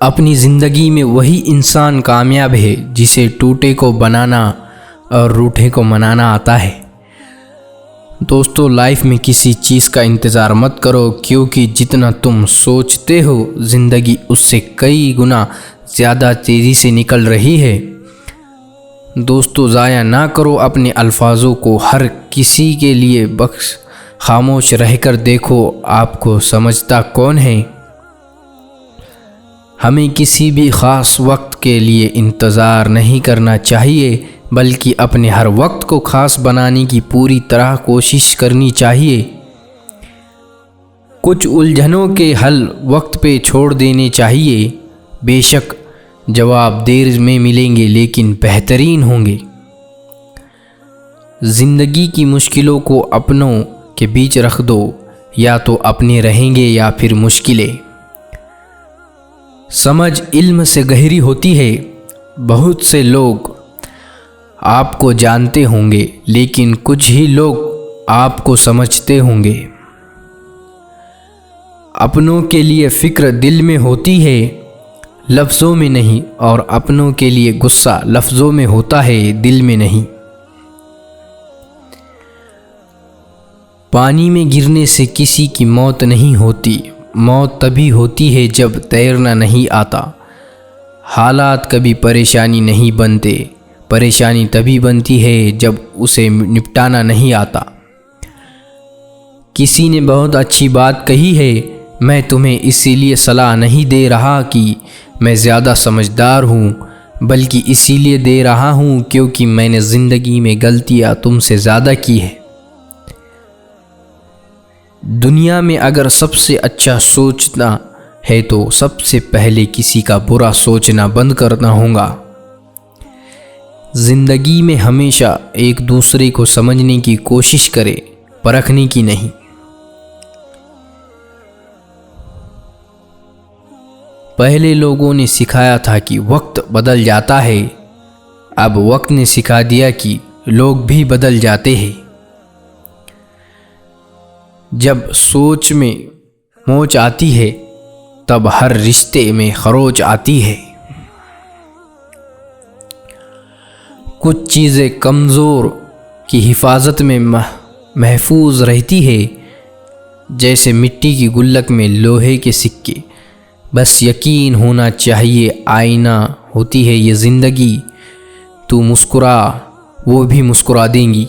अपनी ज़िंदगी में वही इंसान कामयाब है जिसे टूटे को बनाना और रूठे को मनाना आता है। दोस्तों, लाइफ में किसी चीज़ का इंतज़ार मत करो, क्योंकि जितना तुम सोचते हो ज़िंदगी उससे कई गुना ज़्यादा तेज़ी से निकल रही है। दोस्तों, ज़ाया ना करो अपने अल्फाजों को, हर किसी के लिए बख्श खामोश रहकर देखो आपको समझता कौन है। हमें किसी भी ख़ास वक्त के लिए इंतज़ार नहीं करना चाहिए, बल्कि अपने हर वक्त को ख़ास बनाने की पूरी तरह कोशिश करनी चाहिए। कुछ उलझनों के हल वक्त पे छोड़ देने चाहिए। बेशक जवाब देर में मिलेंगे, लेकिन बेहतरीन होंगे। ज़िंदगी की मुश्किलों को अपनों के बीच रख दो, या तो अपने रहेंगे या फिर मुश्किलें। समझ इल्म से गहरी होती है। बहुत से लोग आपको जानते होंगे, लेकिन कुछ ही लोग आपको समझते होंगे। अपनों के लिए फ़िक्र दिल में होती है, लफ्ज़ों में नहीं, और अपनों के लिए गुस्सा लफ्ज़ों में होता है, दिल में नहीं। पानी में गिरने से किसी की मौत नहीं होती, मौत तभी होती है जब तैरना नहीं आता। हालात कभी परेशानी नहीं बनते, परेशानी तभी बनती है जब उसे निपटाना नहीं आता। किसी ने बहुत अच्छी बात कही है, मैं तुम्हें इसीलिए सलाह नहीं दे रहा कि मैं ज़्यादा समझदार हूँ, बल्कि इसीलिए दे रहा हूँ क्योंकि मैंने ज़िंदगी में गलतियाँ तुमसे ज़्यादा की है। दुनिया में अगर सबसे अच्छा सोचना है तो सबसे पहले किसी का बुरा सोचना बंद करना होगा। ज़िंदगी में हमेशा एक दूसरे को समझने की कोशिश करें, परखने की नहीं। पहले लोगों ने सिखाया था कि वक्त बदल जाता है, अब वक्त ने सिखा दिया कि लोग भी बदल जाते हैं। जब सोच में मोच आती है, तब हर रिश्ते में खरोच आती है। कुछ चीज़ें कमज़ोर की हिफाजत में महफूज रहती है, जैसे मिट्टी की गुल्लक में लोहे के सिक्के। बस यकीन होना चाहिए आईना होती है ये ज़िंदगी, तू मुस्कुरा वो भी मुस्कुरा देंगी।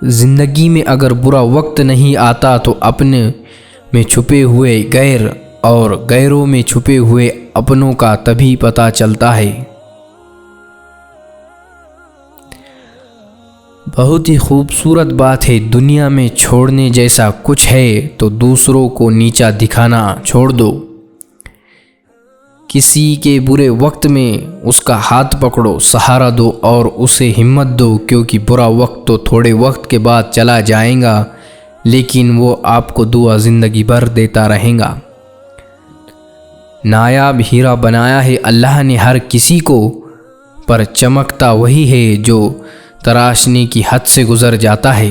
ज़िंदगी में अगर बुरा वक्त नहीं आता तो अपने में छुपे हुए गैर और गैरों में छुपे हुए अपनों का तभी पता चलता है। बहुत ही खूबसूरत बात है, दुनिया में छोड़ने जैसा कुछ है तो दूसरों को नीचा दिखाना छोड़ दो। किसी के बुरे वक्त में उसका हाथ पकड़ो, सहारा दो और उसे हिम्मत दो, क्योंकि बुरा वक्त तो थोड़े वक्त के बाद चला जाएगा, लेकिन वो आपको दुआ ज़िंदगी भर देता रहेगा। नायाब हीरा बनाया है अल्लाह ने हर किसी को, पर चमकता वही है जो तराशने की हद से गुज़र जाता है।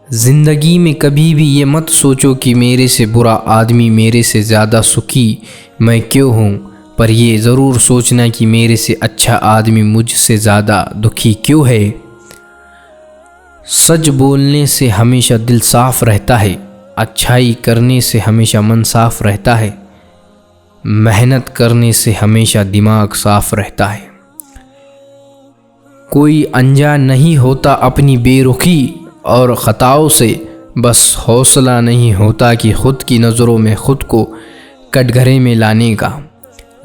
ज़िंदगी में कभी भी ये मत सोचो कि मेरे से बुरा आदमी मेरे से ज़्यादा सुखी मैं क्यों हूँ, पर ये ज़रूर सोचना कि मेरे से अच्छा आदमी मुझसे ज़्यादा दुखी क्यों है। सच बोलने से हमेशा दिल साफ़ रहता है, अच्छाई करने से हमेशा मन साफ़ रहता है, मेहनत करने से हमेशा दिमाग साफ़ रहता है। कोई अनजान नहीं होता अपनी बेरुखी और ख़ताओं से, बस हौसला नहीं होता कि ख़ुद की नज़रों में ख़ुद को कटघरे में लाने का।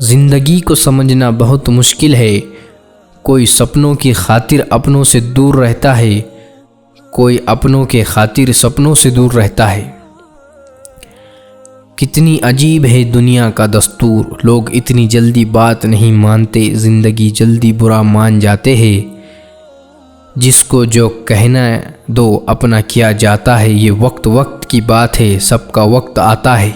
ज़िंदगी को समझना बहुत मुश्किल है। कोई सपनों की खातिर अपनों से दूर रहता है, कोई अपनों के खातिर सपनों से दूर रहता है। कितनी अजीब है दुनिया का दस्तूर, लोग इतनी जल्दी बात नहीं मानते, ज़िंदगी जल्दी बुरा मान जाते हैं। जिसको जो कहना दो अपना किया जाता है, ये वक्त वक्त की बात है, सबका वक्त आता है।